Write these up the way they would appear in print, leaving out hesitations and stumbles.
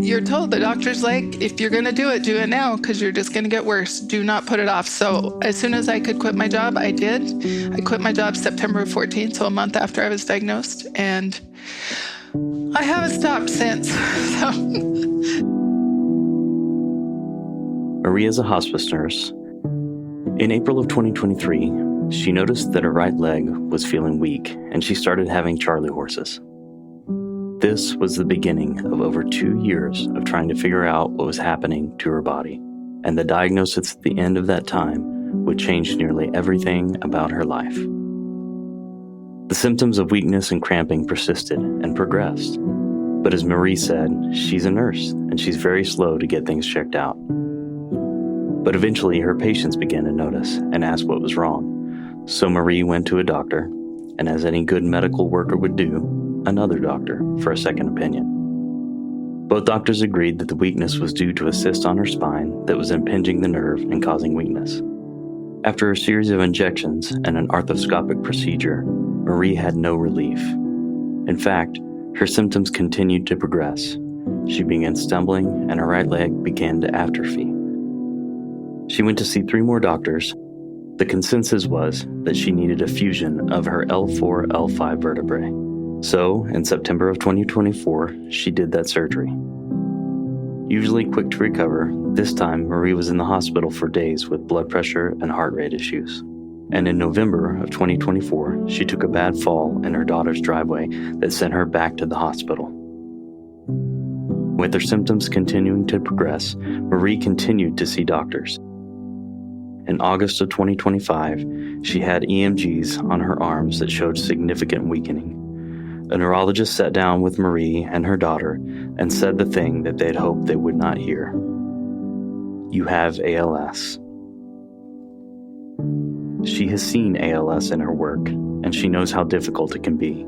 You're told, the doctor's like, if you're going to do it now because you're just going to get worse. Do not put it off. So as soon as I could quit my job, I did. I quit my job September 14th, so a month after I was diagnosed. And I haven't stopped since. So. MaRee is a hospice nurse. In April of 2023, she noticed that her right leg was feeling weak, and she started having Charlie horses. This was the beginning of over 2 years of trying to figure out what was happening to her body, and the diagnosis at the end of that time would change nearly everything about her life. The symptoms of weakness and cramping persisted and progressed, but as MaRee said, she's a nurse, and she's very slow to get things checked out. But eventually her patients began to notice and ask what was wrong. So MaRee went to a doctor, and as any good medical worker would do, another doctor for a second opinion. Both doctors agreed that the weakness was due to a cyst on her spine that was impinging the nerve and causing weakness. After a series of injections and an arthroscopic procedure, MaRee had no relief. In fact, her symptoms continued to progress. She began stumbling, and her right leg began to atrophy. She went to see 3 more doctors. The consensus was that she needed a fusion of her L4, L5 vertebrae. So, in September of 2024, she did that surgery. Usually quick to recover, this time MaRee was in the hospital for days with blood pressure and heart rate issues. And in November of 2024, she took a bad fall in her daughter's driveway that sent her back to the hospital. With her symptoms continuing to progress, MaRee continued to see doctors. In August of 2025, she had EMGs on her arms that showed significant weakening. A neurologist sat down with MaRee and her daughter and said the thing that they'd hoped they would not hear. You have ALS. She has seen ALS in her work, and she knows how difficult it can be.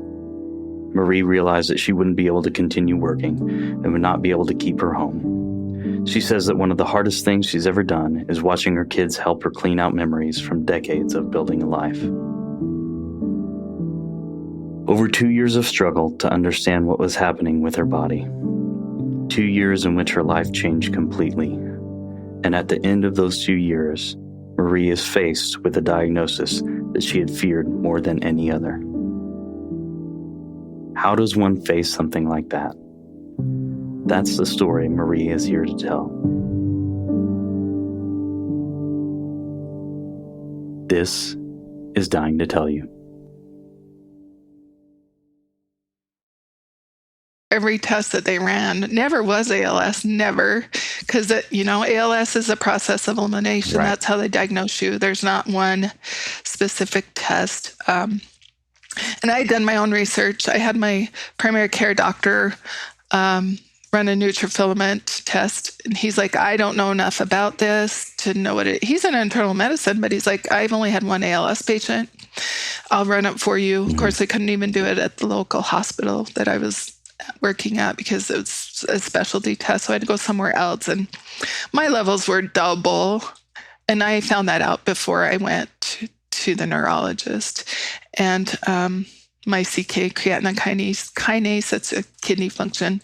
MaRee realized that she wouldn't be able to continue working and would not be able to keep her home. She says that one of the hardest things she's ever done is watching her kids help her clean out memories from decades of building a life. Over 2 years of struggle to understand what was happening with her body. 2 years in which her life changed completely. And at the end of those 2 years, MaRee is faced with a diagnosis that she had feared more than any other. How does one face something like that? That's the story MaRee is here to tell. This is Dying to Tell You. Every test that they ran never was ALS, never, because ALS is a process of elimination. Right. That's how they diagnose you. There's not one specific test. And I had done my own research. I had my primary care doctor run a nutrifilament test, and he's like, I don't know enough about this to know what it. He's in internal medicine, but he's like, I've only had one ALS patient. I'll run it for you. Of course, I couldn't even do it at the local hospital that I was working at because it was a specialty test, so I had to go somewhere else, and my levels were double, and I found that out before I went to the neurologist. And my CK, creatinine kinase, that's a kidney function,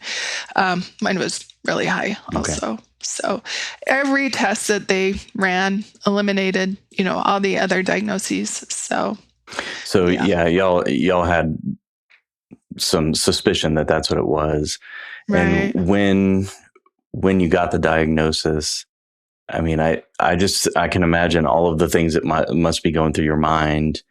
mine was really high also. Okay. So every test that they ran eliminated, all the other diagnoses. So yeah, y'all had some suspicion that that's what it was. Right. And when you got the diagnosis, I mean, I can imagine all of the things that must be going through your mind.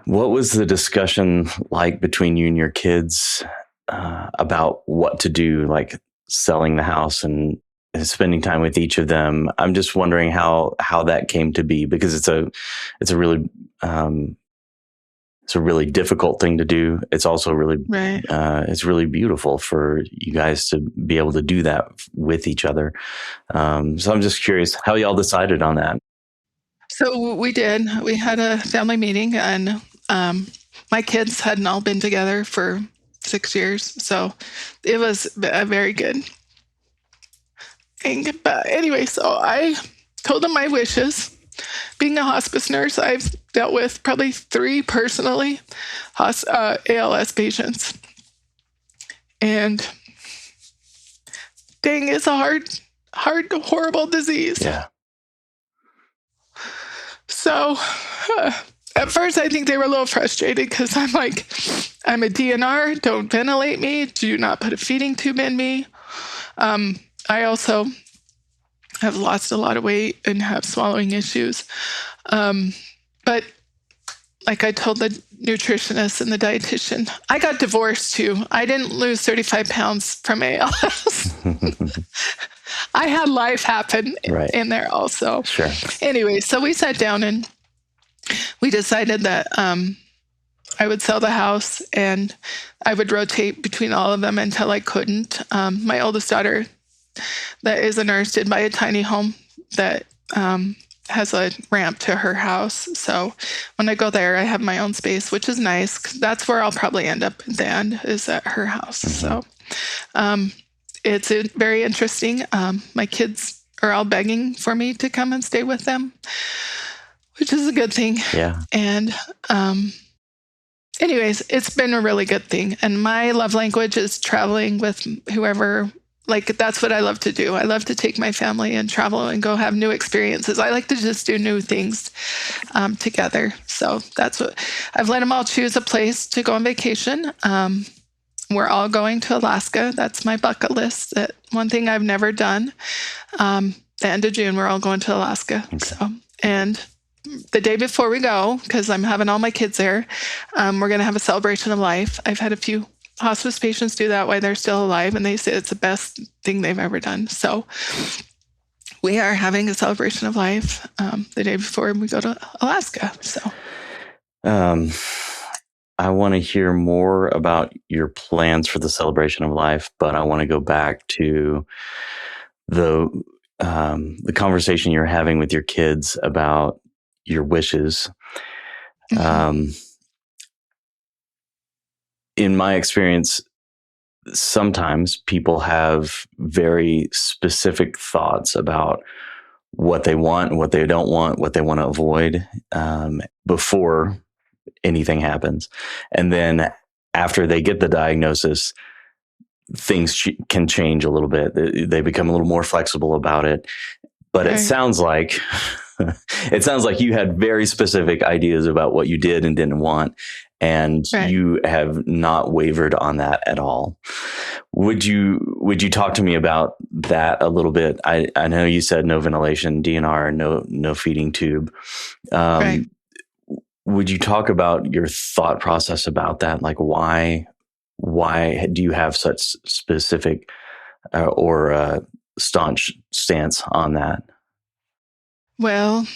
What was the discussion like between you and your kids about what to do, like selling the house and spending time with each of them? I'm just wondering how that came to be, because it's a really difficult thing to do. It's also really right. It's really beautiful for you guys to be able to do that with each other. So I'm just curious how y'all decided on that. So we did. We had a family meeting, and my kids hadn't all been together for 6 years, so it was a very good thing. But anyway, so I told them my wishes. Being a hospice nurse, I've dealt with probably 3 personally ALS patients, and dang, it's a horrible disease. Yeah. So at first, I think they were a little frustrated because I'm like, I'm a DNR, don't ventilate me, do not put a feeding tube in me. I also have lost a lot of weight and have swallowing issues. But like I told the nutritionist and the dietitian, I got divorced too. I didn't lose 35 pounds from ALS. I had life happen in there also. Sure. Anyway, so we sat down and we decided that I would sell the house and I would rotate between all of them until I couldn't. My oldest daughter, that is a nurse, did buy a tiny home that has a ramp to her house. So when I go there, I have my own space, which is nice. 'Cause that's where I'll probably end up at the end, is at her house. So it's very interesting. My kids are all begging for me to come and stay with them, which is a good thing. Yeah. And anyways, it's been a really good thing. And my love language is traveling with whoever. Like, that's what I love to do. I love to take my family and travel and go have new experiences. I like to just do new things together. So that's what I've let them all choose a place to go on vacation. We're all going to Alaska. That's my bucket list. That one thing I've never done. The end of June, we're all going to Alaska. Okay. So, and the day before we go, because I'm having all my kids there, we're going to have a celebration of life. I've had a few hospice patients do that while they're still alive, and they say it's the best thing they've ever done. So we are having a celebration of life the day before we go to Alaska. So I want to hear more about your plans for the celebration of life, but I want to go back to the conversation you're having with your kids about your wishes. In my experience, sometimes people have very specific thoughts about what they want and what they don't want, what they want to avoid before anything happens. And then after they get the diagnosis, things can change a little bit. They become a little more flexible about it. But it sounds like you had very specific ideas about what you did and didn't want. And you have not wavered on that at all. Would you talk to me about that a little bit? I know you said no ventilation, DNR, no feeding tube. Would you talk about your thought process about that? Like why do you have such specific or staunch stance on that? Well,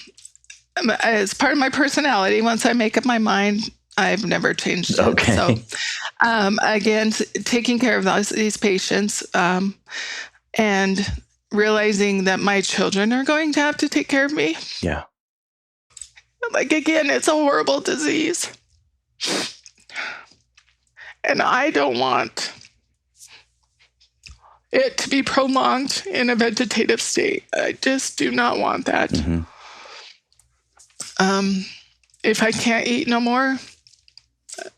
as part of my personality, once I make up my mind, I've never changed it. Okay. So, again, taking care of these patients and realizing that my children are going to have to take care of me. Yeah. Like, again, it's a horrible disease. And I don't want it to be prolonged in a vegetative state. I just do not want that. If I can't eat no more,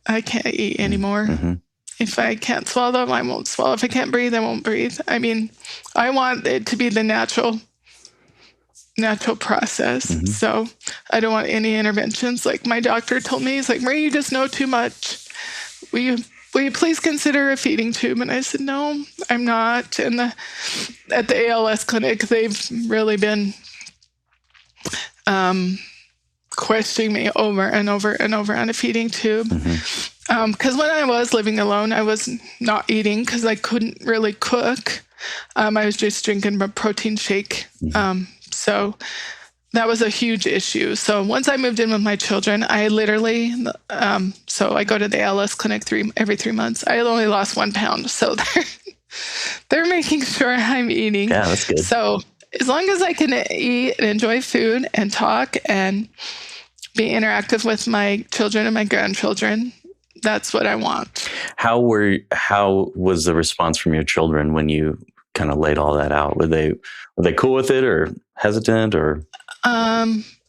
I can't eat anymore. If I can't swallow, I won't swallow. If I can't breathe, I won't breathe. I mean, I want it to be the natural process. So I don't want any interventions. Like my doctor told me, he's like, MaRee, you just know too much. Will you please consider a feeding tube? And I said, no, I'm not. And at the ALS clinic, they've really been questioning me over and over and over on a feeding tube. Because when I was living alone, I was not eating because I couldn't really cook. I was just drinking a protein shake. So that was a huge issue. So once I moved in with my children, I literally, so I go to the ALS clinic every 3 months. I only lost 1 pound. So they're making sure I'm eating. Yeah, that's good. So as long as I can eat and enjoy food and talk and be interactive with my children and my grandchildren, that's what I want. How was the response from your children when you kind of laid all that out? Were they cool with it or hesitant or?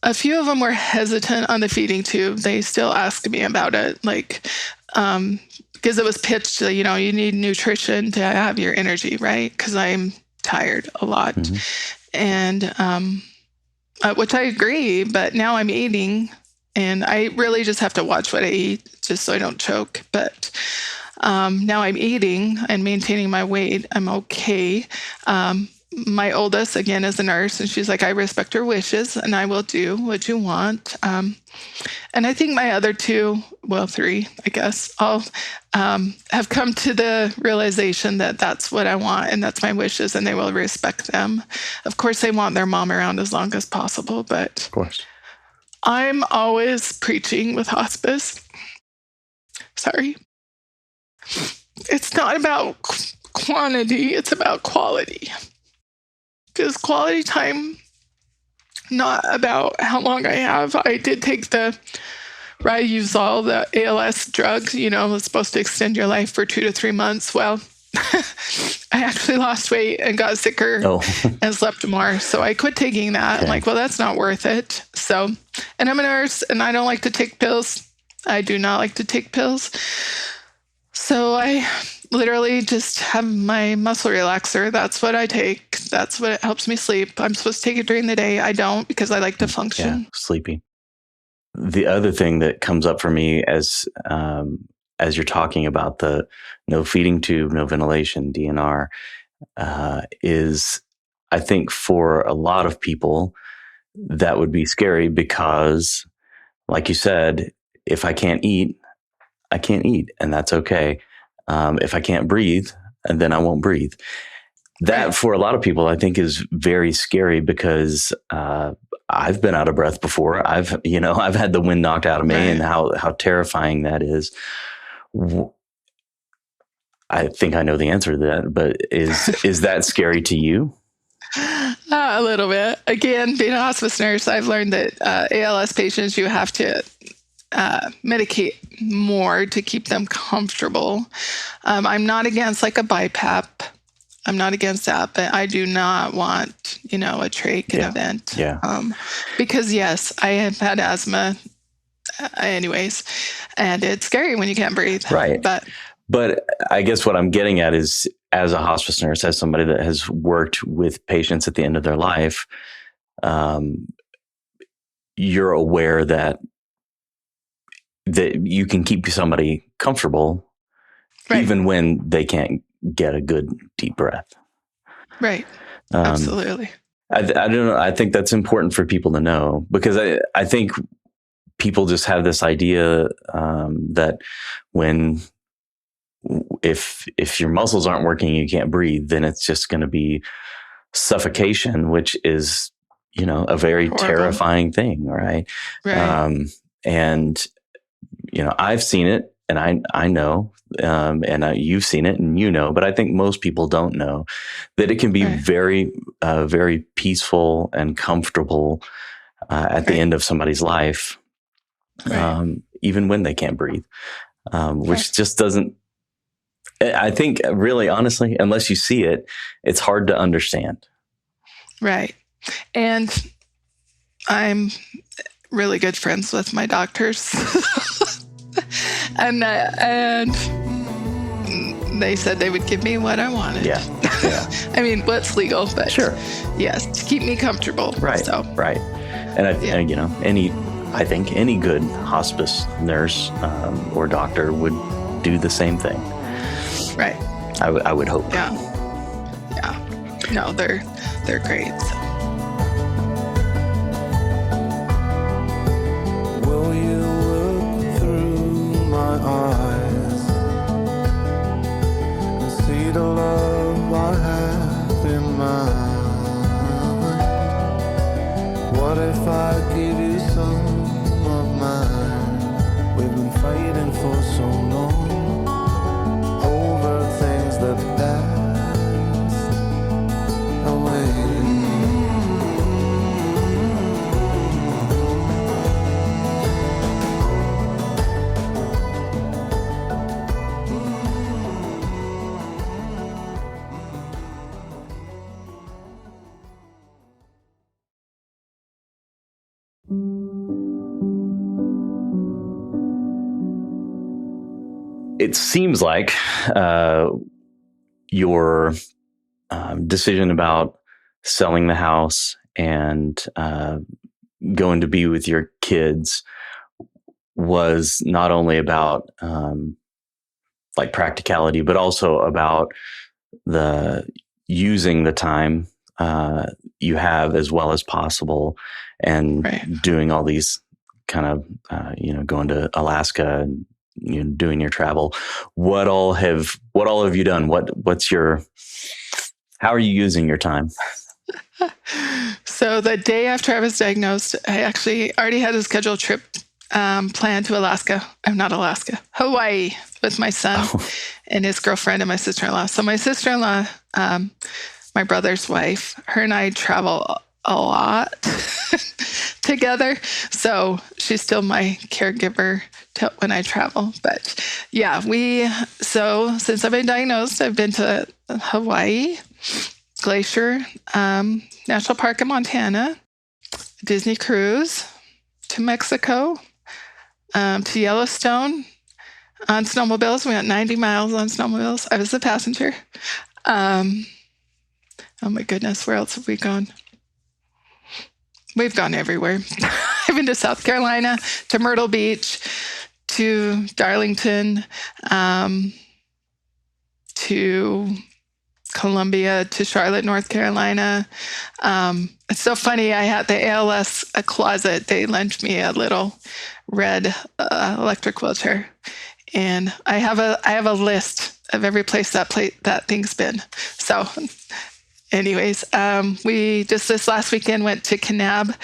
A few of them were hesitant on the feeding tube. They still ask me about it, like, because it was pitched, you need nutrition to have your energy, right? Because I'm tired a lot. Mm-hmm. And which I agree, but now I'm eating and I really just have to watch what I eat just so I don't choke. But now I'm eating and maintaining my weight. I'm okay. My oldest, again, is a nurse, and she's like, I respect your wishes and I will do what you want. And I think my other two, well, three, I guess, all have come to the realization that that's what I want and that's my wishes, and they will respect them. Of course, they want their mom around as long as possible, but Of course. I'm always preaching with hospice. Sorry. It's not about quantity, it's about quality. Because quality time, not about how long I have. I did take the Ryuzol, the ALS drug, it's supposed to extend your life for 2 to 3 months. Well, I actually lost weight and got sicker and slept more. So I quit taking that. Okay. I'm like, well, that's not worth it. So, and I'm a nurse and I don't like to take pills. I do not like to take pills. So I literally just have my muscle relaxer. That's what I take. That's what helps me sleep. I'm supposed to take it during the day. I don't because I like to function. Yeah, sleepy. The other thing that comes up for me as you're talking about the no feeding tube, no ventilation, DNR, is I think for a lot of people that would be scary because, like you said, if I can't eat, I can't eat, and that's okay. If I can't breathe, and then I won't breathe. That for a lot of people, I think, is very scary because I've been out of breath before. I've had the wind knocked out of me, and how terrifying that is. I think I know the answer to that, but is that scary to you? A little bit. Again, being a hospice nurse, I've learned that ALS patients, you have to medicate more to keep them comfortable. I'm not against like a BiPAP. I'm not against that, but I do not want, a trach event. Yeah. Because yes, I have had asthma anyways, and it's scary when you can't breathe. Right. But I guess what I'm getting at is, as a hospice nurse, as somebody that has worked with patients at the end of their life, you're aware that you can keep somebody comfortable even when they can't get a good deep breath. Right. Absolutely. I don't know. I think that's important for people to know, because I think people just have this idea that if your muscles aren't working, you can't breathe, then it's just going to be suffocation, which is, a very horrible, terrifying thing. Right. And, I've seen it, and I know, and you've seen it, and but I think most people don't know that it can be very, very peaceful and comfortable at the end of somebody's life, even when they can't breathe, which just doesn't, I think, really, honestly, unless you see it, it's hard to understand. Right. And I'm really good friends with my doctors. and they said they would give me what I wanted. Yeah. I mean, what's legal, but sure. Yes, to keep me comfortable. Right. So. Right. And I think any good hospice nurse or doctor would do the same thing. Right. I would hope. Yeah. No, they're great. So. Will you look through my eyes and see the love I have in mind? What if I give you some of mine? We've been fighting for so long over things that passed away. It seems like your decision about selling the house and going to be with your kids was not only about like practicality, but also about the using the time you have as well as possible, and doing all these kind of going to Alaska and doing your travel. What all have you done? How are you using your time? So the day after I was diagnosed, I actually already had a scheduled trip planned to Alaska. I'm not Alaska, Hawaii, with my son and his girlfriend and my sister-in-law. So my sister-in-law, my brother's wife, her and I travel a lot together. So she's still my caregiver when I travel. But yeah, so since I've been diagnosed, I've been to Hawaii, Glacier National Park in Montana, Disney cruise, to Mexico, to Yellowstone on snowmobiles. We went 90 miles on snowmobiles. I was the passenger. Oh my goodness, where else have we gone? We've gone everywhere. I've been to South Carolina, to Myrtle Beach, to Darlington, to Columbia, to Charlotte, North Carolina. It's so funny. I had the ALS closet. They lent me a little red electric wheelchair, and I have a list of every place that thing's been. So, anyways, we just this last weekend went to Kanab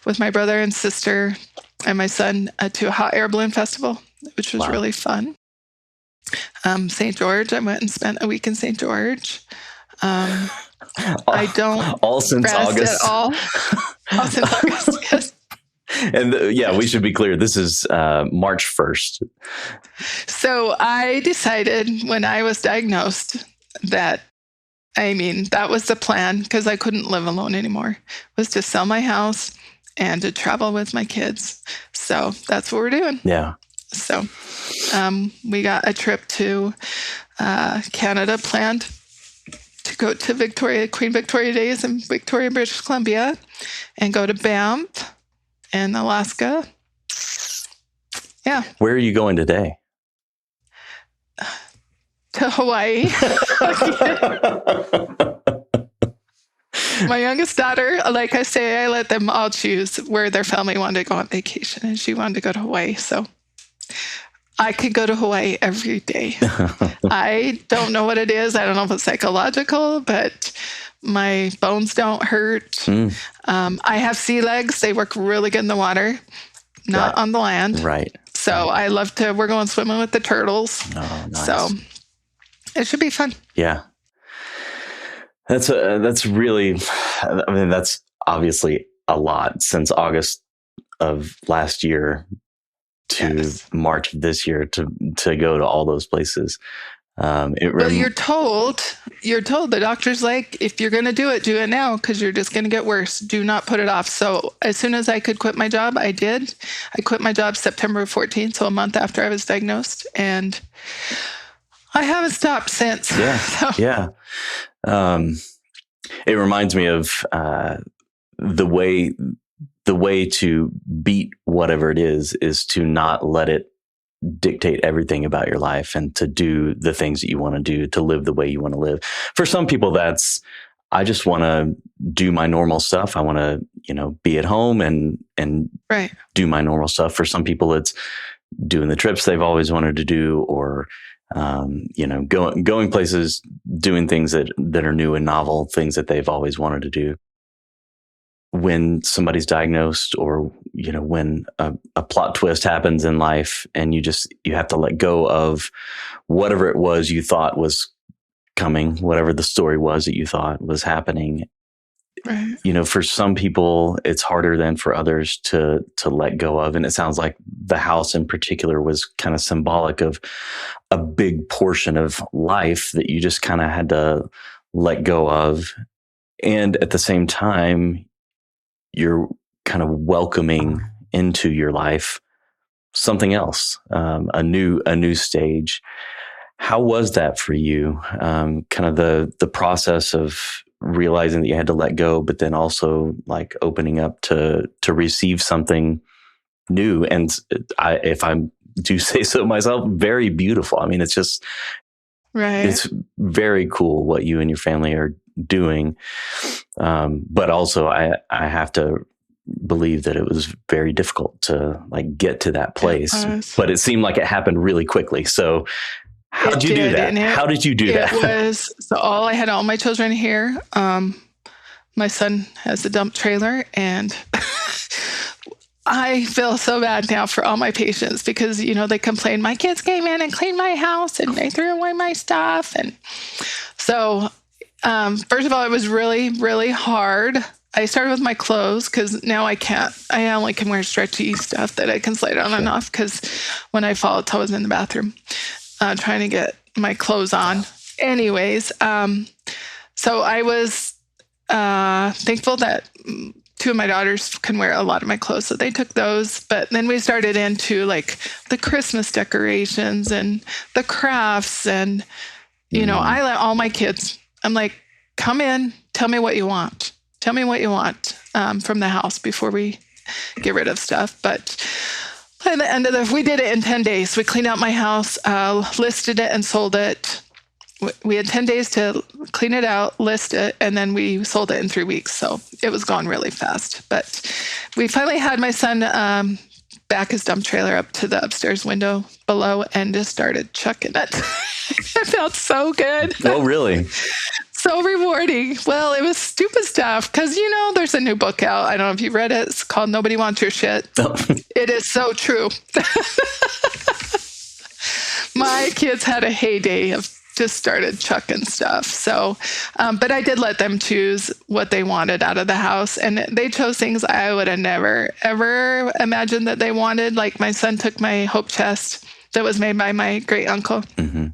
with my brother and sister and my son to a hot air balloon festival, which was really fun. St. George, I went and spent a week in St. George. I don't all since rest August at all. All since August, yes. And we should be clear. This is March 1st. So I decided when I was diagnosed that was the plan, because I couldn't live alone anymore, was to sell my house and to travel with my kids. So that's what we're doing. Yeah. So we got a trip to Canada planned to go to Queen Victoria Days in Victoria, British Columbia, and go to Banff and Alaska. Yeah. Where are you going today? To Hawaii. My youngest daughter, like I say, I let them all choose where their family wanted to go on vacation, and she wanted to go to Hawaii. So I could go to Hawaii every day. I don't know what it is. I don't know if it's psychological, but my bones don't hurt. I have sea legs. They work really good in the water, not on the land. Right. So I love we're going swimming with the turtles. Oh, nice. So it should be fun. Yeah. That's really, that's obviously a lot since August of last year to March of this year to go to all those places. Well, you're told the doctor's like, if you're going to do it now, because you're just going to get worse. Do not put it off. So as soon as I could quit my job, I did. I quit my job September 14th, so a month after I was diagnosed, and I haven't stopped since. Yeah. So. Yeah. It reminds me of the way to beat whatever it is to not let it dictate everything about your life, and to do the things that you want to do, to live the way you want to live. For some people, I just want to do my normal stuff. I want to, be at home and do my normal stuff. For some people, it's doing the trips they've always wanted to do, or going places, doing things that are new and novel, things that they've always wanted to do. When somebody's diagnosed, or, when a plot twist happens in life, and you have to let go of whatever it was you thought was coming, whatever the story was that you thought was happening. Right. For some people, it's harder than for others to let go of. And it sounds like the house in particular was kind of symbolic of a big portion of life that you just kind of had to let go of. And at the same time, you're kind of welcoming into your life something else, a new stage. How was that for you? Kind of the process of realizing that you had to let go, but then also like opening up to receive something new. And if I do say so myself, very beautiful. I mean, it's very cool what you and your family are doing. But also I have to believe that it was very difficult to like get to that place, but it seemed like it happened really quickly. So how did you do that? How did you do that? I had all my children here. My son has a dump trailer, and I feel so bad now for all my patients because, they complain, my kids came in and cleaned my house and they threw away my stuff. And so, first of all, it was really, really hard. I started with my clothes because now I can't. I only can wear stretchy stuff that I can slide on and off because when I fall, it's always in the bathroom trying to get my clothes on. Anyways, so I was thankful that two of my daughters can wear a lot of my clothes, so they took those. But then we started into like the Christmas decorations and the crafts, and I let all my kids. I'm like, come in, tell me what you want. Tell me what you want from the house before we get rid of stuff. But by the end of we did it in 10 days. We cleaned out my house, listed it, and sold it. We had 10 days to clean it out, list it, and then we sold it in 3 weeks. So it was gone really fast. But we finally had my son back his dump trailer up to the upstairs window below and just started chucking it. It felt so good. Oh, really? So rewarding. Well, it was stupid stuff because, there's a new book out. I don't know if you've read it. It's called Nobody Wants Your Shit. Oh. It is so true. My kids had a heyday of just started chucking stuff. So, but I did let them choose what they wanted out of the house. And they chose things I would have never, ever imagined that they wanted. Like my son took my hope chest that was made by my great uncle. Mm-hmm.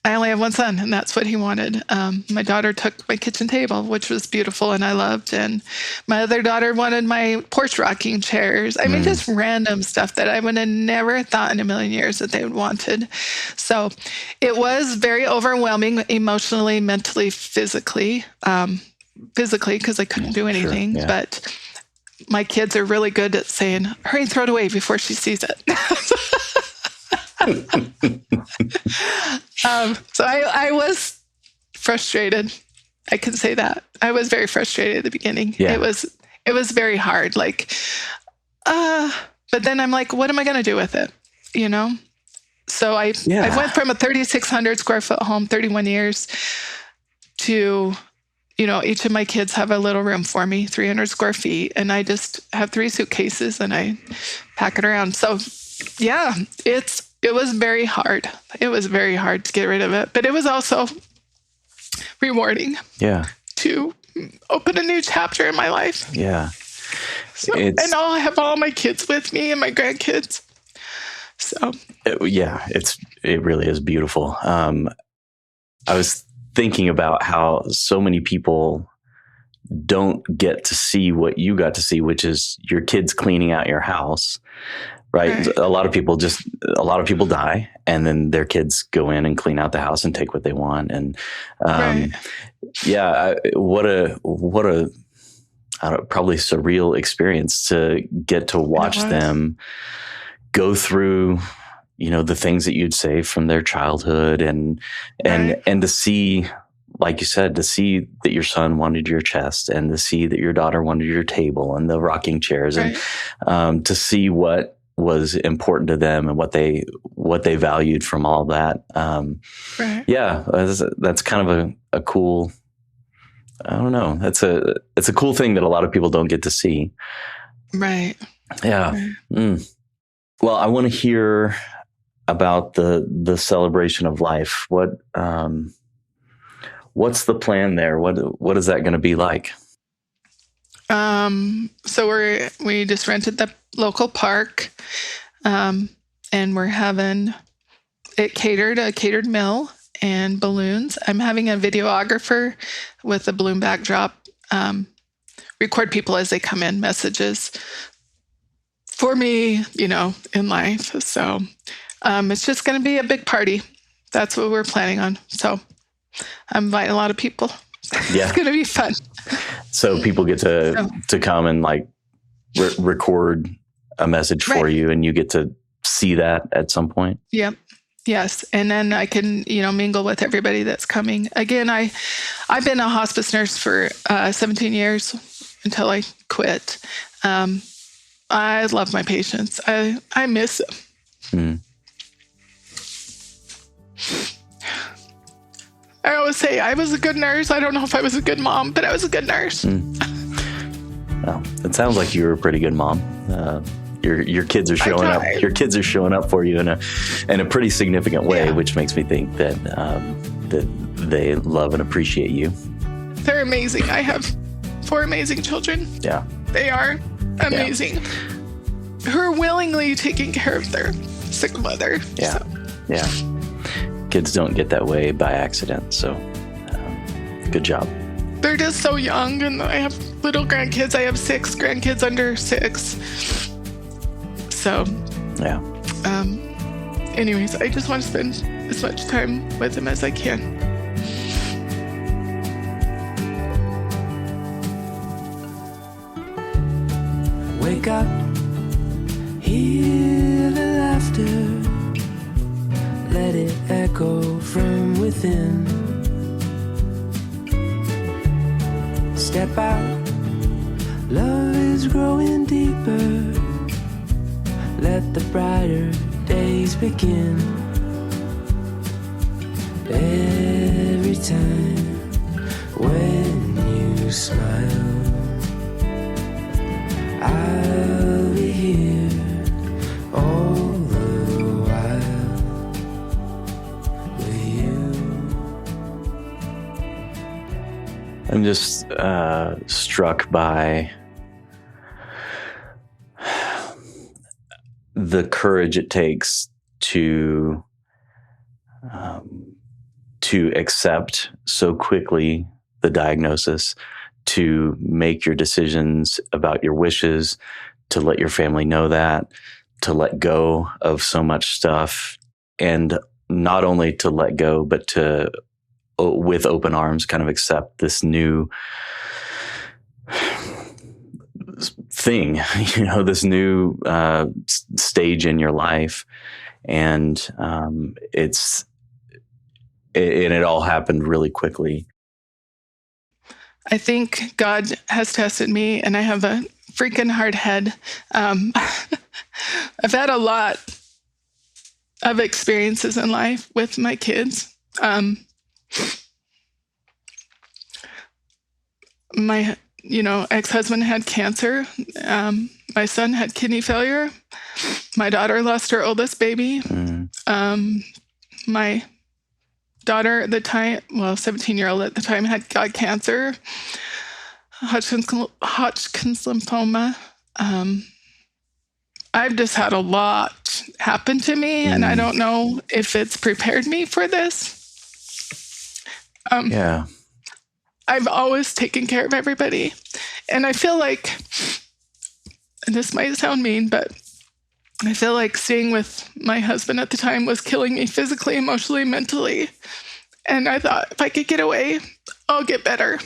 I only have one son, and that's what he wanted. My daughter took my kitchen table, which was beautiful and I loved. And my other daughter wanted my porch rocking chairs. I mean, just random stuff that I would have never thought in a million years that they would wanted. So it was very overwhelming emotionally, mentally, physically, because I couldn't do anything. Sure, yeah. But my kids are really good at saying, hurry and throw it away before she sees it. So I was frustrated. I can say that. I was very frustrated at the beginning. Yeah. It was very hard. Like, but then I'm like, what am I going to do with it? So I went from a 3,600 square foot home, 31 years, to, each of my kids have a little room for me, 300 square feet. And I just have 3 suitcases and I pack it around. So yeah, it was very hard. It was very hard to get rid of it, but it was also rewarding. Yeah. To open a new chapter in my life. Yeah. So, and I'll have all my kids with me and my grandkids. So. It really is beautiful. I was thinking about how so many people don't get to see what you got to see, which is your kids cleaning out your house. Right. A lot of people die and then their kids go in and clean out the house and take what they want. And, what a probably surreal experience to get to watch them go through, the things that you'd say from their childhood and to see, like you said, to see that your son wanted your chest and to see that your daughter wanted your table and the rocking chairs and, to see what was important to them and what they valued from all that. Yeah, that's kind of a cool, I don't know. It's a cool thing that a lot of people don't get to see. Right. Yeah. Right. Well, I want to hear about the celebration of life. What's the plan there? What is that going to be like? So we just rented the local park, and we're having it a catered meal and balloons. I'm having a videographer with a balloon backdrop, record people as they come in, messages for me, in life. So, it's just going to be a big party. that's what we're planning on. So I'm inviting a lot of people. Yeah. It's going to be fun. So people get to come and like record a message for you, and you get to see that at some point. Yep. Yes. And then I can, mingle with everybody that's coming. Again, I've been a hospice nurse for 17 years until I quit. I love my patients. I miss them. I always say I was a good nurse. I don't know if I was a good mom, but I was a good nurse. Well, it sounds like you were a pretty good mom. Your kids are showing up. Your kids are showing up for you in a pretty significant way, which makes me think that that they love and appreciate you. They're amazing. I have 4 amazing children. Yeah, they are amazing. Yeah. Who are willingly taking care of their sick mother. Yeah, yeah. Kids don't get that way by accident. So, good job. They're just so young, and I have little grandkids. I have 6 grandkids under 6. So, yeah. Anyways, I just want to spend as much time with them as I can. Wake up, hear the laughter, let it echo from within. Step out, love is growing deeper. Let the brighter days begin. Every time when you smile, I'll be here all the while with you. I'm just struck by the courage it takes to accept so quickly the diagnosis, to make your decisions about your wishes, to let your family know that, to let go of so much stuff, and not only to let go, but to, with open arms, kind of accept this new thing, this new stage in your life. And it all happened really quickly. I think God has tested me, and I have a freaking hard head. I've had a lot of experiences in life with my kids. My ex-husband had cancer. My son had kidney failure. My daughter lost her oldest baby. My daughter at the time, 17-year-old at the time, got cancer, Hodgkin's lymphoma. I've just had a lot happen to me, and I don't know if it's prepared me for this. I've always taken care of everybody. And I feel like, and this might sound mean, but I feel like staying with my husband at the time was killing me physically, emotionally, mentally. And I thought, if I could get away, I'll get better.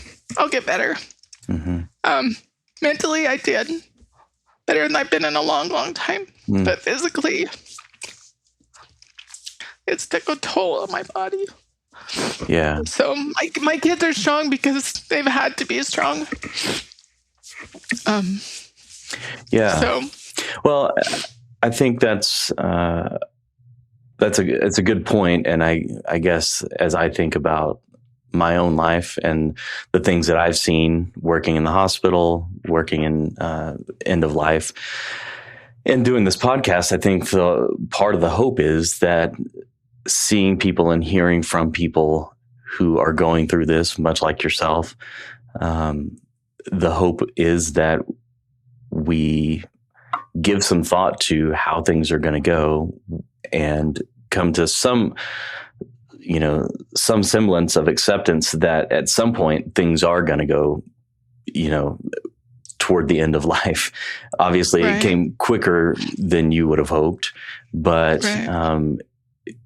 Mentally, I did better than I've been in a long, long time. But physically, it's took a toll on my body. Yeah. So my kids are strong because they've had to be strong. Yeah. So, well, I think that's a good point. And I guess as I think about my own life and the things that I've seen working in the hospital, working in end of life, and doing this podcast, I think part of the hope is that seeing people and hearing from people who are going through this, much like yourself, the hope is that we give some thought to how things are going to go and come to some semblance of acceptance that at some point things are going to go, toward the end of life. Obviously, It came quicker than you would have hoped, but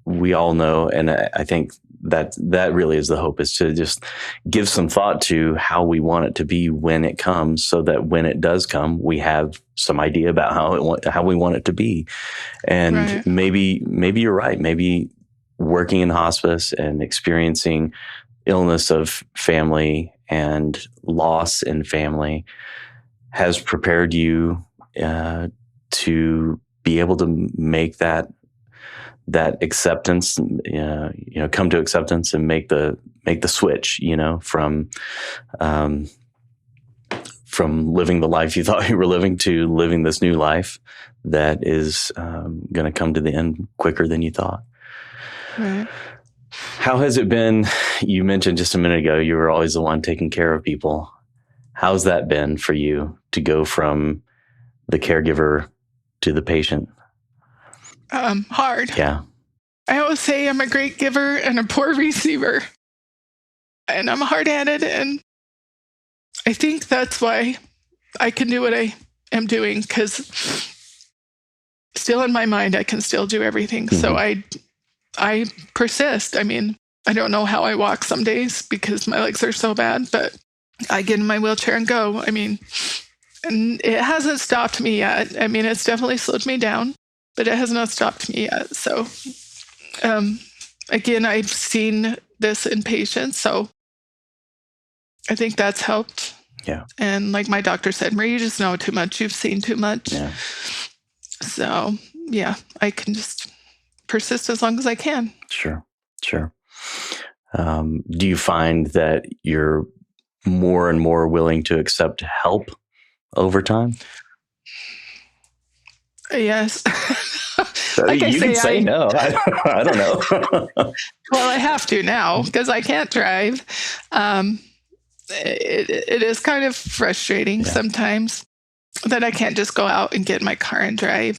we all know, and I think that really is the hope, is to just give some thought to how we want it to be when it comes, so that when it does come, we have some idea about how we want it to be. And Right. maybe you're right. Maybe working in hospice and experiencing illness of family and loss in family has prepared you to be able to make that acceptance, come to acceptance and make the switch, from living the life you thought you were living to living this new life that is going to come to the end quicker than you thought. Right. How has it been? You mentioned just a minute ago, you were always the one taking care of people. How's that been for you to go from the caregiver to the patient? Hard. Yeah. I always say I'm a great giver and a poor receiver. And I'm hard-headed, and I think that's why I can do what I am doing, because still in my mind, I can still do everything. Mm-hmm. So I persist. I mean, I don't know how I walk some days because my legs are so bad, but I get in my wheelchair and go. I mean, and it hasn't stopped me yet. I mean, it's definitely slowed me down, but it has not stopped me yet. So, again, I've seen this in patients, so I think that's helped. Yeah. And like my doctor said, MaRee, you just know too much. You've seen too much. Yeah. So, yeah, I can just persist as long as I can. Sure. Do you find that you're more and more willing to accept help over time? Yes. Like you can say no. I don't know. Well, I have to now because I can't drive. It is kind of frustrating sometimes that I can't just go out and get in my car and drive.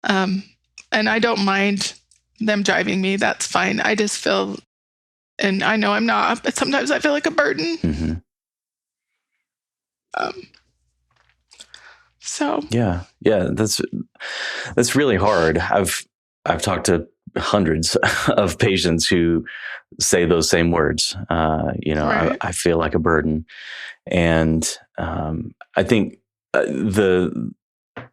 And I don't mind them driving me. That's fine. I just feel, and I know I'm not, but sometimes I feel like a burden. Mm-hmm. So yeah, that's really hard. I've talked to hundreds of patients who say those same words. Right. I feel like a burden, and I think the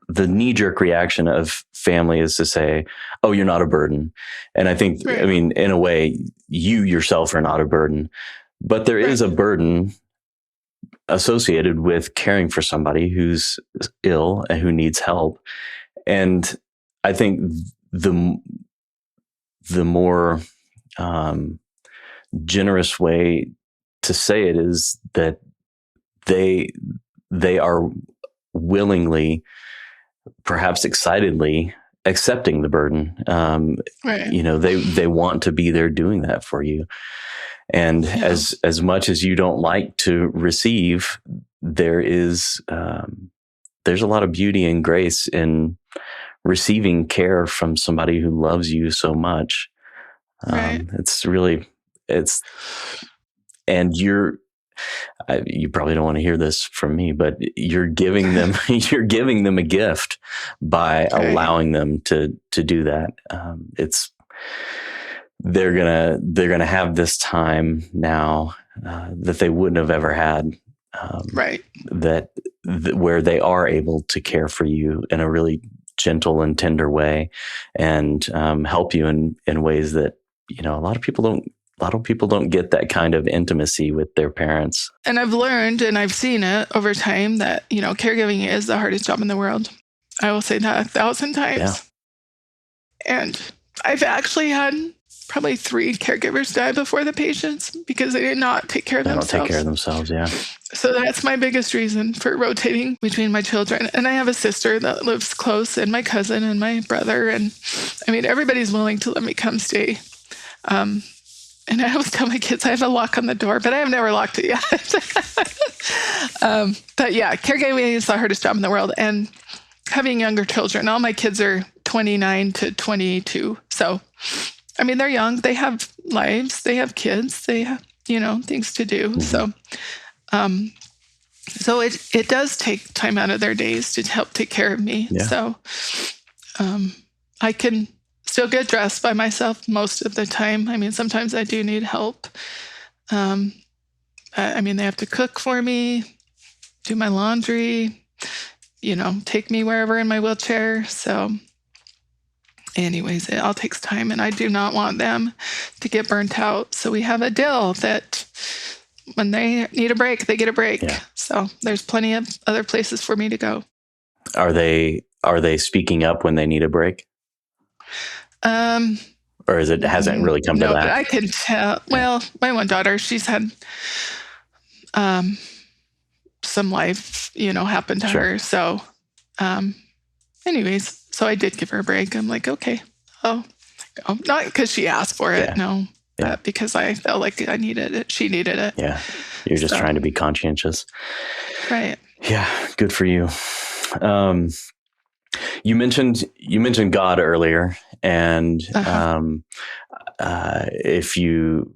knee-jerk reaction of family is to say, "Oh, you're not a burden," and I think, Right. I mean, in a way, you yourself are not a burden, but there is a burden associated with caring for somebody who's ill and who needs help. And I think the more generous way to say it is that they are willingly, perhaps excitedly, accepting the burden. Right. They want to be there doing that for you. And as much as you don't like to receive, there's a lot of beauty and grace in receiving care from somebody who loves you so much. Right. And you probably don't want to hear this from me, but you're giving them, a gift by allowing them to do that. They're gonna have this time now that they wouldn't have ever had. Where they are able to care for you in a really gentle and tender way, and help you in ways that a lot of people don't get that kind of intimacy with their parents. And I've learned, and I've seen it over time, that caregiving is the hardest job in the world. I will say that 1,000 times. Yeah. And I've actually had probably 3 caregivers die before the patients because they did not take care of themselves. They don't take care of themselves, yeah. So that's my biggest reason for rotating between my children. And I have a sister that lives close, and my cousin and my brother. And I mean, everybody's willing to let me come stay. And I always tell my kids I have a lock on the door, but I have never locked it yet. But yeah, caregiving is the hardest job in the world. And having younger children, all my kids are 29 to 22. So I mean, they're young. They have lives. They have kids. They have, things to do. Mm-hmm. So it does take time out of their days to help take care of me. Yeah. So I can still get dressed by myself most of the time. I mean, sometimes I do need help. I mean, they have to cook for me, do my laundry, take me wherever in my wheelchair. So anyways, it all takes time, and I do not want them to get burnt out. So we have a deal that when they need a break, they get a break. Yeah. So there's plenty of other places for me to go. Are they speaking up when they need a break? Or hasn't really come to that? No, but I can tell. Well, my one daughter, she's had some life, happen to her. So anyways, so I did give her a break. I'm like, okay, oh, not because she asked for it, no, but because I felt like I needed it. She needed it. Yeah, you're just trying to be conscientious. Right. Yeah, good for you. You mentioned God earlier, and if you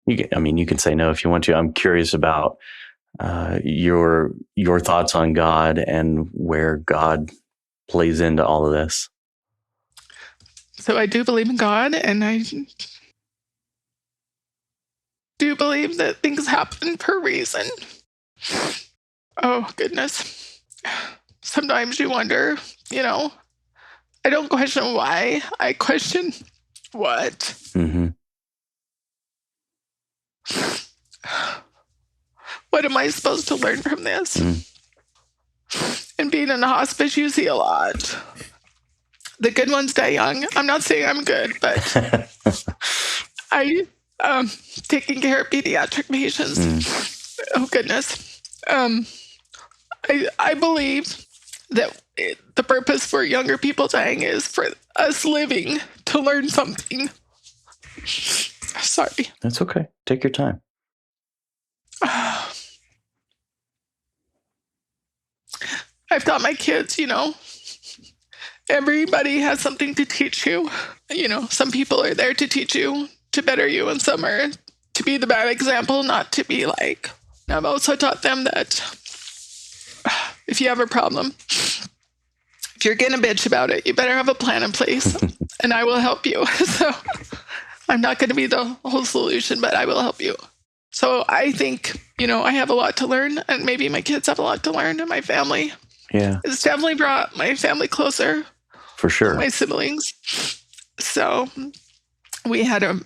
can say no if you want to. I'm curious about your thoughts on God and where God plays into all of this. So I do believe in God, and I do believe that things happen for a reason. Oh, goodness. Sometimes you wonder, I don't question why. I question what. Mm-hmm. What am I supposed to learn from this? And being in a hospice, you see a lot. The good ones die young. I'm not saying I'm good, but I taking care of pediatric patients. Oh, goodness. I believe that the purpose for younger people dying is for us living to learn something. Sorry. That's okay. Take your time. I've taught my kids, everybody has something to teach you. Some people are there to teach you, to better you, and some are to be the bad example, not to be like. I've also taught them that if you have a problem, if you're going to bitch about it, you better have a plan in place, and I will help you. So I'm not going to be the whole solution, but I will help you. So I think, I have a lot to learn, and maybe my kids have a lot to learn, and my family. Yeah. It's definitely brought my family closer. For sure. My siblings. So we had a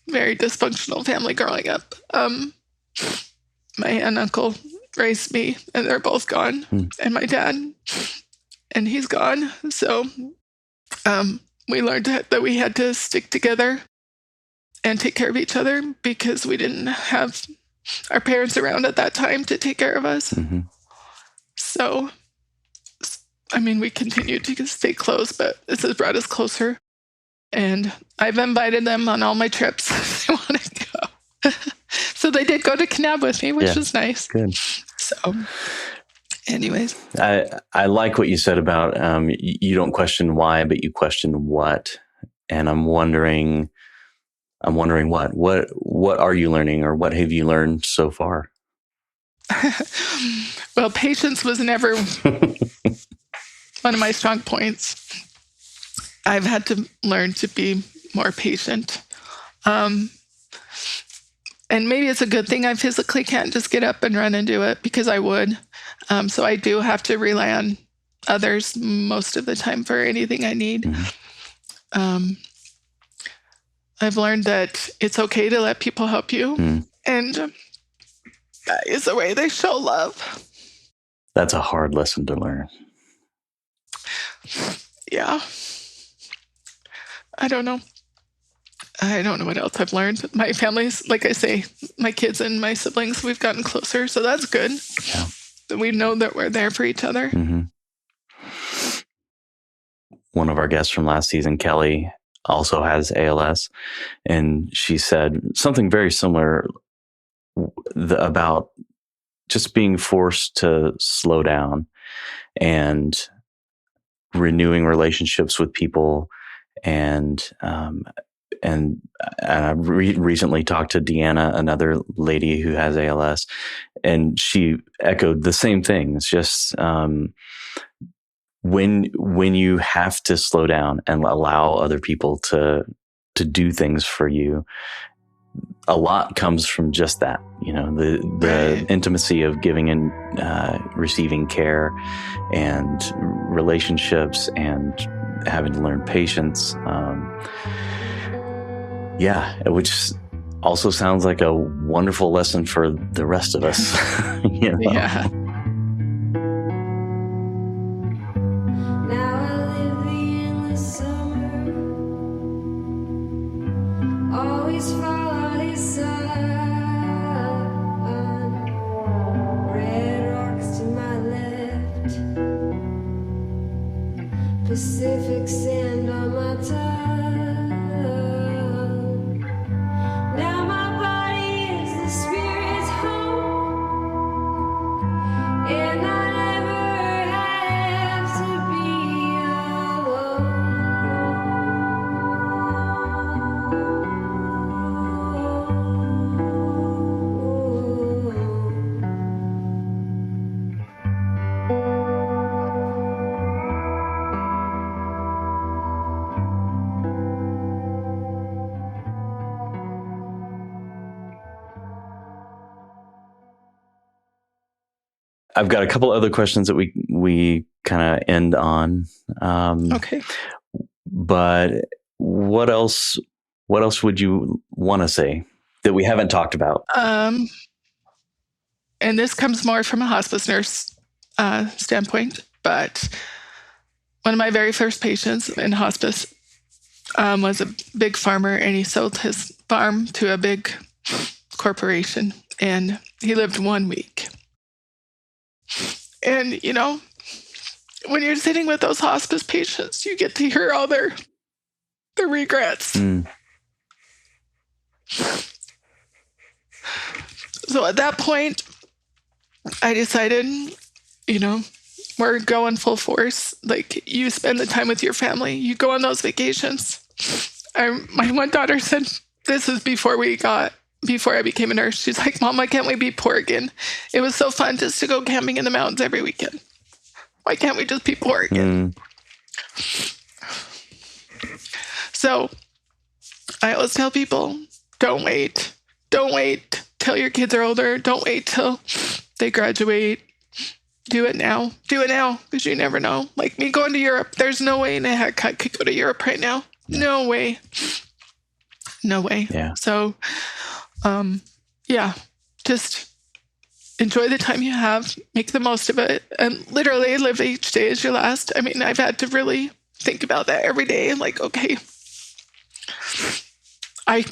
very dysfunctional family growing up. My aunt and uncle raised me, and they're both gone. And my dad, and he's gone. So we learned that we had to stick together and take care of each other because we didn't have our parents around at that time to take care of us. Mm-hmm. So, we continued to stay close, but this has brought us closer. And I've invited them on all my trips if they want to go. So they did go to Kanab with me, which was nice. Good. So, anyways. I like what you said about you don't question why, but you question what. And I'm wondering what? What are you learning, or what have you learned so far? Well, patience was never one of my strong points. I've had to learn to be more patient. And maybe it's a good thing I physically can't just get up and run and do it, because I would. So I do have to rely on others most of the time for anything I need. Mm-hmm. I've learned that it's okay to let people help you. And that is the way they show love. That's a hard lesson to learn. Yeah. I don't know what else I've learned. My family's, like I say, my kids and my siblings, we've gotten closer. So that's good. Yeah. That we know that we're there for each other. Mm-hmm. One of our guests from last season, Kelly, also has ALS. And she said something very similar about just being forced to slow down and renewing relationships with people. And I recently talked to Deanna, another lady who has ALS, and she echoed the same thing. It's just when you have to slow down and allow other people to do things for you, a lot comes from just that, the Right. intimacy of giving and receiving care and relationships and having to learn patience. Which also sounds like a wonderful lesson for the rest of us. Yeah. Now I live the endless summer, always follow his sun. Red rocks to my left, Pacific sand on my tongue. Now my body is the spirit's home, and I never have to be I've got a couple other questions that we kind of end on. Okay. But what else would you want to say that we haven't talked about? And this comes more from a hospice nurse standpoint, but one of my very first patients in hospice was a big farmer, and he sold his farm to a big corporation, and he lived 1 week. And, when you're sitting with those hospice patients, you get to hear all their regrets. So at that point, I decided, we're going full force. Like, you spend the time with your family. You go on those vacations. My one daughter said, this is before I became a nurse. She's like, Mom, why can't we be poor again? It was so fun just to go camping in the mountains every weekend. Why can't we just be poor again? So I always tell people, don't wait. Don't wait till your kids are older. Don't wait till they graduate. Do it now. Do it now, because you never know. Like me going to Europe, there's no way in the heck I could go to Europe right now. No way. No way. Yeah. So, just enjoy the time you have, make the most of it, and literally live each day as your last. I mean, I've had to really think about that every day. Like, okay, I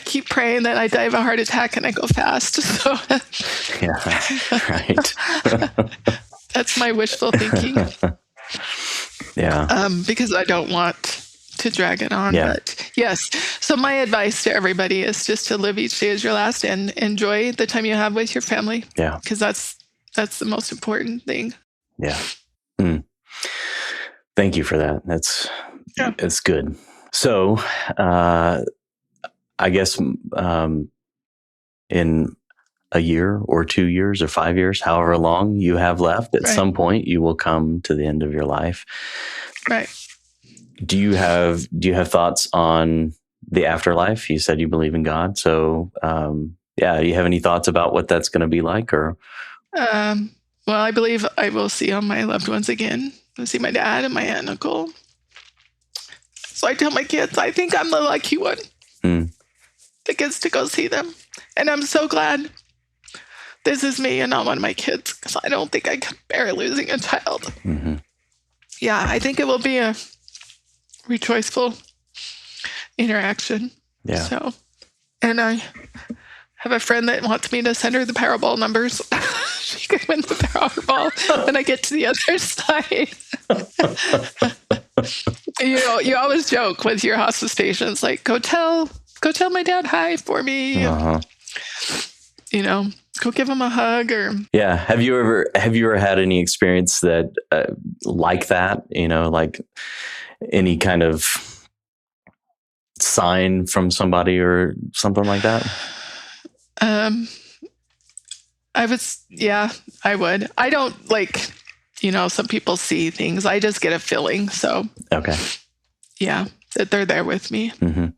keep praying that I die of a heart attack and I go fast. So Yeah, right. that's my wishful thinking. Yeah. Because I don't want to drag it on. Yeah. But yes. So my advice to everybody is just to live each day as your last and enjoy the time you have with your family. Yeah. Because that's the most important thing. Yeah. Thank you for that. It's good. So, I guess in a year or 2 years or 5 years, however long you have left, at some point you will come to the end of your life. Right. Do you have thoughts on the afterlife? You said you believe in God. So, do you have any thoughts about what that's going to be like? Or, Well, I believe I will see all my loved ones again. I'll see my dad and my aunt and uncle. So I tell my kids, I think I'm the lucky one that gets to go see them. And I'm so glad this is me and not one of my kids, because I don't think I can bear losing a child. Mm-hmm. Yeah, I think it will be a rejoiceful interaction. Yeah. So, and I have a friend that wants me to send her the Powerball numbers. She can win the Powerball when I get to the other side. You always joke with your hospice patients, like, go tell my dad hi for me. Uh-huh. Go give him a hug or. Yeah. Have you ever had any experience that like that? Like any kind of sign from somebody or something like that? I would. I don't some people see things. I just get a feeling. So, Okay. yeah, that they're there with me. Mm-hmm.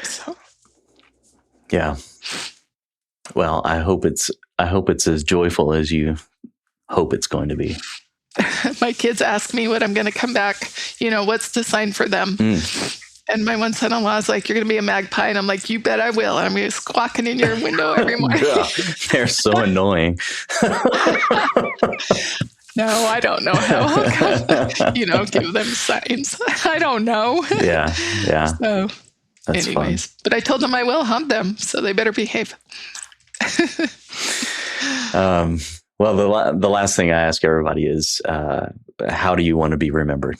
So, Yeah. Well, I hope it's as joyful as you hope it's going to be. my kids ask me when I'm going to come back, what's the sign for them? And my one son-in-law is like, you're going to be a magpie. And I'm like, you bet I will. And I'm going to be squawking in your window every morning. They're so annoying. No, I don't know how. Give them signs. I don't know. Yeah. So, That's anyways, fun. but I told them I will hunt them, so they better behave. Well, the last thing I ask everybody is, how do you want to be remembered?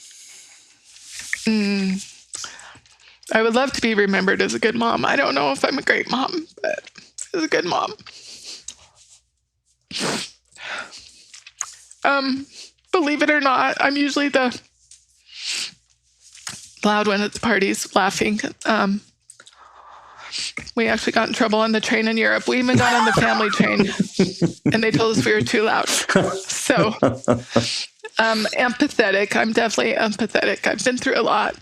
I would love to be remembered as a good mom. I don't know if I'm a great mom, but as a good mom. Believe it or not, I'm usually the loud one at the parties, laughing. We actually got in trouble on the train in Europe. We even got on the family train, and they told us we were too loud. So, empathetic. I'm definitely empathetic. I've been through a lot.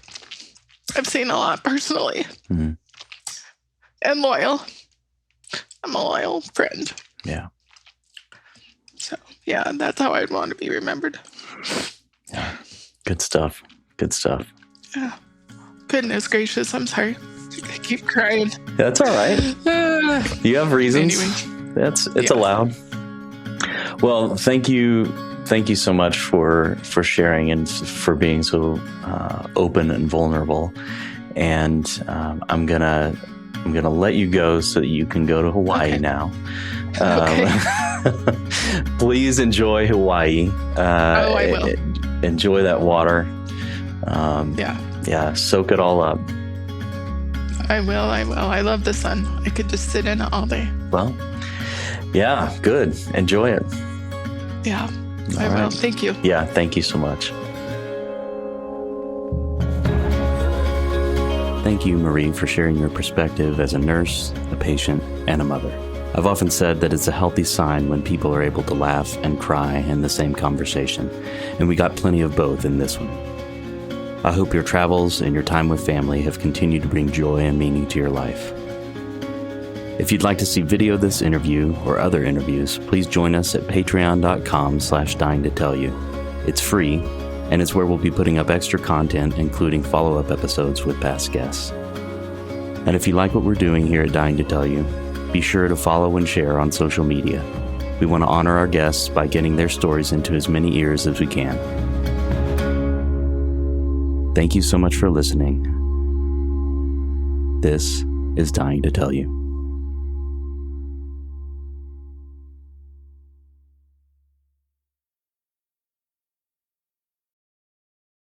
I've seen a lot personally. Mm-hmm. And loyal. I'm a loyal friend. Yeah. So, yeah, that's how I'd want to be remembered. Yeah. Good stuff. Yeah. Goodness gracious. I'm sorry. I keep crying. That's all right. You have reasons. Anyway. It's allowed. Well, thank you so much for sharing and for being so open and vulnerable. And I'm gonna let you go so that you can go to Hawaii now. Please enjoy Hawaii. I will. Enjoy that water. Soak it all up. I will. I love the sun. I could just sit in it all day. Well, yeah, good. Enjoy it. Yeah, All I will. right. Thank you. Yeah, thank you so much. Thank you, MaRee, for sharing your perspective as a nurse, a patient, and a mother. I've often said that it's a healthy sign when people are able to laugh and cry in the same conversation, and we got plenty of both in this one. I hope your travels and your time with family have continued to bring joy and meaning to your life. If you'd like to see video of this interview or other interviews, please join us at patreon.com/dyingtotellyu. It's free, and it's where we'll be putting up extra content, including follow-up episodes with past guests. And if you like what we're doing here at Dying to Tell You, be sure to follow and share on social media. We want to honor our guests by getting their stories into as many ears as we can. Thank you so much for listening. This is Dying to Tell You.